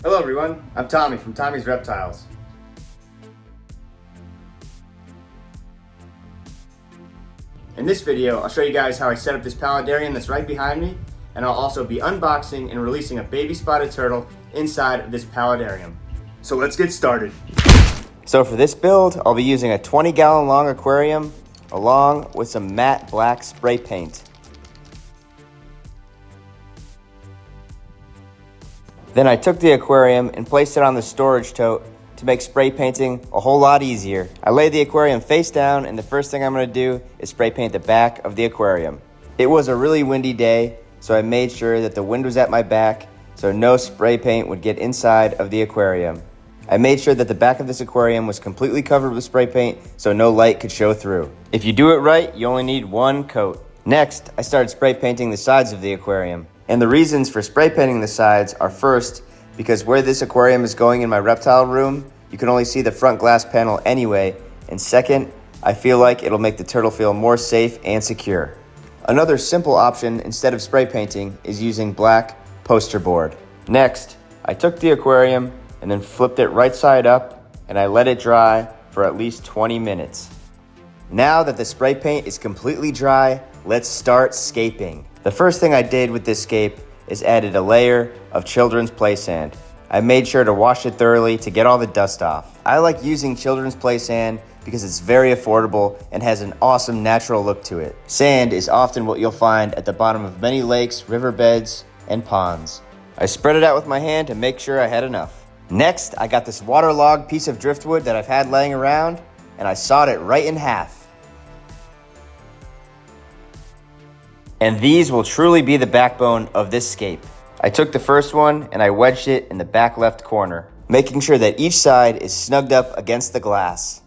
Hello everyone, I'm Tommy from Tommy's Reptiles. In this video, I'll show you guys how I set up this paludarium that's right behind me, and I'll also be unboxing and releasing a baby spotted turtle inside of this paludarium. So let's get started. So for this build, I'll be using a 20-gallon long aquarium along with some matte black spray paint. Then I took the aquarium and placed it on the storage tote to make spray painting a whole lot easier. I laid the aquarium face down, and the first thing I'm going to do is spray paint the back of the aquarium. It was a really windy day, so I made sure that the wind was at my back so no spray paint would get inside of the aquarium. I made sure that the back of this aquarium was completely covered with spray paint so no light could show through. If you do it right, you only need one coat. Next, I started spray painting the sides of the aquarium. And the reasons for spray painting the sides are, first, because where this aquarium is going in my reptile room, you can only see the front glass panel anyway, and second, I feel like it'll make the turtle feel more safe and secure. Another simple option instead of spray painting is using black poster board. Next, I took the aquarium and then flipped it right side up, and I let it dry for at least 20 minutes. Now that the spray paint is completely dry, let's start scaping. The first thing I did with this scape is added a layer of children's play sand. I made sure to wash it thoroughly to get all the dust off. I like using children's play sand because it's very affordable and has an awesome natural look to it. Sand is often what you'll find at the bottom of many lakes, riverbeds, and ponds. I spread it out with my hand to make sure I had enough. Next, I got this waterlogged piece of driftwood that I've had laying around, and I sawed it right in half. And these will truly be the backbone of this scape. I took the first one and I wedged it in the back left corner, making sure that each side is snugged up against the glass.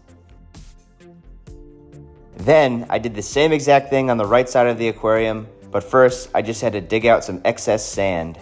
Then I did the same exact thing on the right side of the aquarium, but first I just had to dig out some excess sand.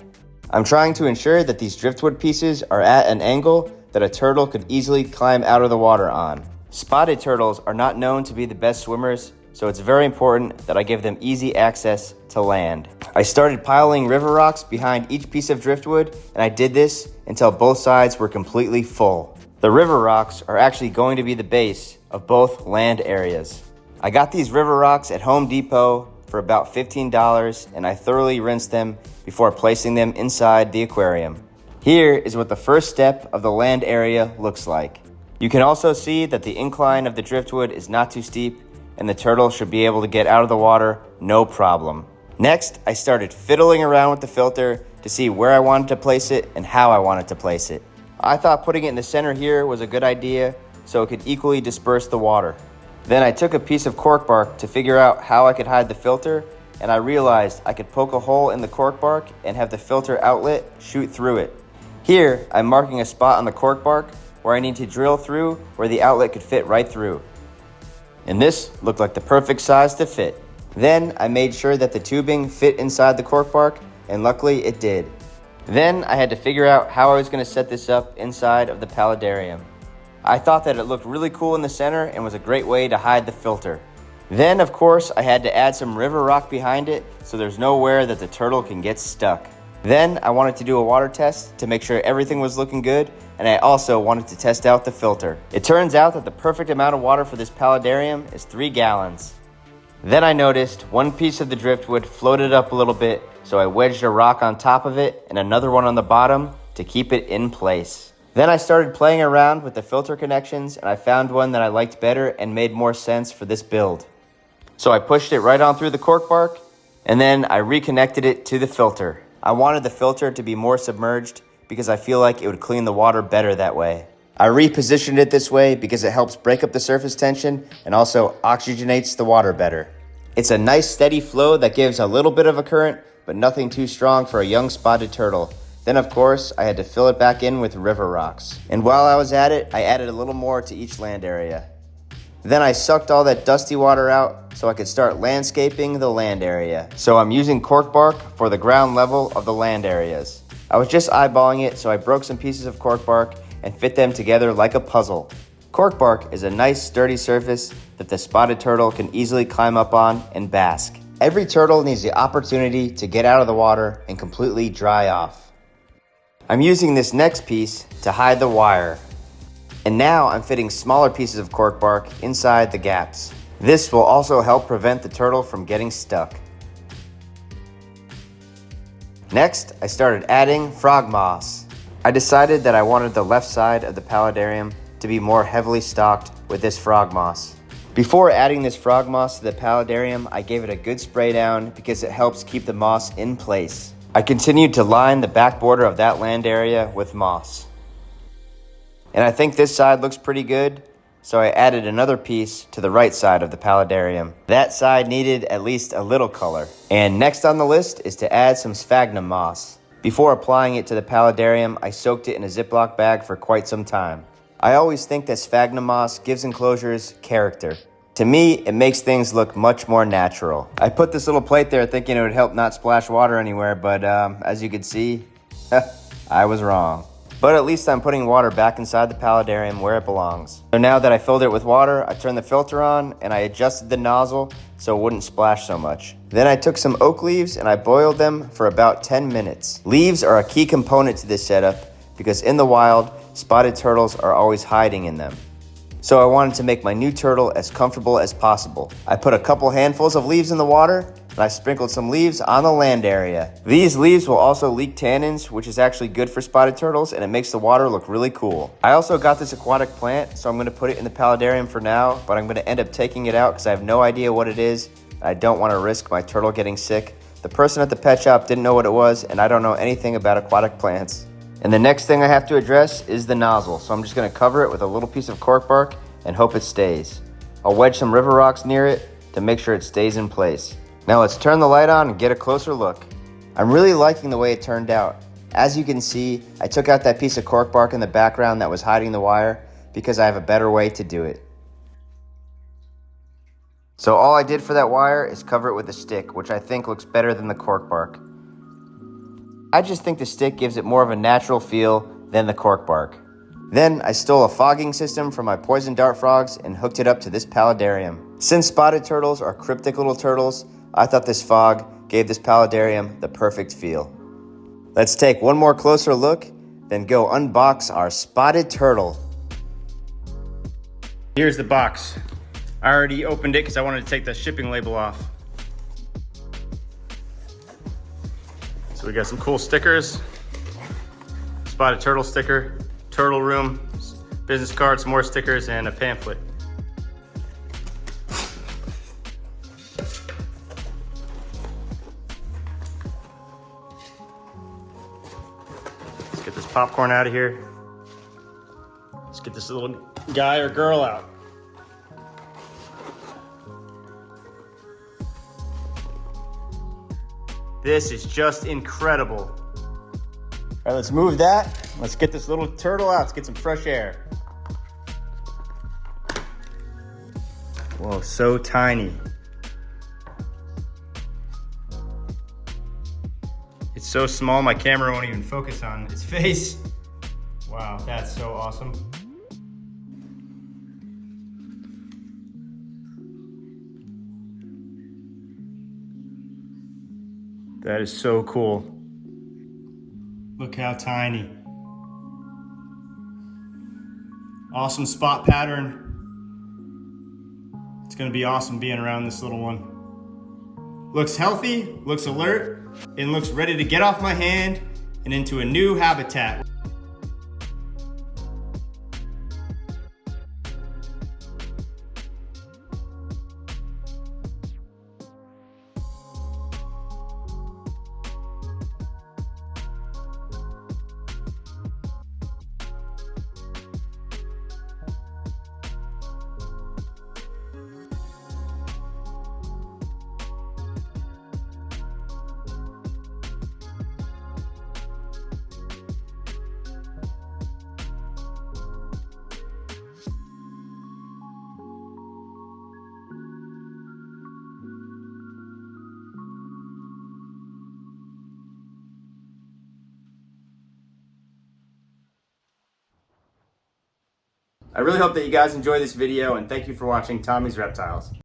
I'm trying to ensure that these driftwood pieces are at an angle that a turtle could easily climb out of the water on. Spotted turtles are not known to be the best swimmers, so it's very important that I give them easy access to land. I started piling river rocks behind each piece of driftwood, and I did this until both sides were completely full. The river rocks are actually going to be the base of both land areas. I got these river rocks at Home Depot for about $15, and I thoroughly rinsed them before placing them inside the aquarium. Here is what the first step of the land area looks like. You can also see that the incline of the driftwood is not too steep, and the turtle should be able to get out of the water no problem. Next, I started fiddling around with the filter to see where I wanted to place it and how I wanted to place it. I thought putting it in the center here was a good idea so it could equally disperse the water. Then I took a piece of cork bark to figure out how I could hide the filter, and I realized I could poke a hole in the cork bark and have the filter outlet shoot through it. Here, I'm marking a spot on the cork bark where I need to drill through where the outlet could fit right through. And this looked like the perfect size to fit. Then I made sure that the tubing fit inside the cork bark, and luckily it did. Then I had to figure out how I was going to set this up inside of the paludarium. I thought that it looked really cool in the center and was a great way to hide the filter. Then, of course, I had to add some river rock behind it so there's nowhere that the turtle can get stuck. Then I wanted to do a water test to make sure everything was looking good, and I also wanted to test out the filter. It turns out that the perfect amount of water for this paludarium is 3 gallons. Then I noticed one piece of the driftwood floated up a little bit, so I wedged a rock on top of it and another one on the bottom to keep it in place. Then I started playing around with the filter connections, and I found one that I liked better and made more sense for this build. So I pushed it right on through the cork bark, and then I reconnected it to the filter. I wanted the filter to be more submerged because I feel like it would clean the water better that way. I repositioned it this way because it helps break up the surface tension and also oxygenates the water better. It's a nice steady flow that gives a little bit of a current, but nothing too strong for a young spotted turtle. Then of course, I had to fill it back in with river rocks. And while I was at it, I added a little more to each land area. Then I sucked all that dusty water out so I could start landscaping the land area. So I'm using cork bark for the ground level of the land areas. I was just eyeballing it, so I broke some pieces of cork bark and fit them together like a puzzle. Cork bark is a nice sturdy surface that the spotted turtle can easily climb up on and bask. Every turtle needs the opportunity to get out of the water and completely dry off. I'm using this next piece to hide the wire. And now I'm fitting smaller pieces of cork bark inside the gaps. This will also help prevent the turtle from getting stuck. Next, I started adding frog moss. I decided that I wanted the left side of the paludarium to be more heavily stocked with this frog moss. Before adding this frog moss to the paludarium, I gave it a good spray down because it helps keep the moss in place. I continued to line the back border of that land area with moss. And I think this side looks pretty good, so I added another piece to the right side of the paludarium. That side needed at least a little color. And next on the list is to add some Spagna Moss. Before applying it to the paludarium, I soaked it in a Ziploc bag for quite some time. I always think that Spagna Moss gives enclosures character. To me, it makes things look much more natural. I put this little plate there thinking it would help not splash water anywhere, but as you can see, I was wrong. But at least I'm putting water back inside the paludarium where it belongs. So now that I filled it with water, I turned the filter on and I adjusted the nozzle so it wouldn't splash so much. Then I took some oak leaves and I boiled them for about 10 minutes. Leaves are a key component to this setup because in the wild, spotted turtles are always hiding in them. So I wanted to make my new turtle as comfortable as possible. I put a couple handfuls of leaves in the water, and I sprinkled some leaves on the land area. These leaves will also leak tannins, which is actually good for spotted turtles, and it makes the water look really cool. I also got this aquatic plant, so I'm gonna put it in the paludarium for now, but I'm gonna end up taking it out because I have no idea what it is, and I don't wanna risk my turtle getting sick. The person at the pet shop didn't know what it was, and I don't know anything about aquatic plants. And the next thing I have to address is the nozzle. So I'm just gonna cover it with a little piece of cork bark and hope it stays. I'll wedge some river rocks near it to make sure it stays in place. Now let's turn the light on and get a closer look. I'm really liking the way it turned out. As you can see, I took out that piece of cork bark in the background that was hiding the wire because I have a better way to do it. So all I did for that wire is cover it with a stick, which I think looks better than the cork bark. I just think the stick gives it more of a natural feel than the cork bark. Then I stole a fogging system from my poison dart frogs and hooked it up to this paludarium. Since spotted turtles are cryptic little turtles, I thought this fog gave this paludarium the perfect feel. Let's take one more closer look, then go unbox our spotted turtle. Here's the box. I already opened it because I wanted to take the shipping label off. So we got some cool stickers. Spotted turtle sticker, turtle room, business card, some more stickers, and a pamphlet. Let's get this popcorn out of here. Let's get this little guy or girl out. This is just incredible. All right, let's move that. Let's get this little turtle out. Let's get some fresh air. Whoa, so tiny. It's so small, my camera won't even focus on its face. Wow, that's so awesome. That is so cool. Look how tiny. Awesome spot pattern. It's gonna be awesome being around this little one. Looks healthy, looks alert, and looks ready to get off my hand and into a new habitat. I really hope that you guys enjoy this video, and thank you for watching Tommy's Reptiles.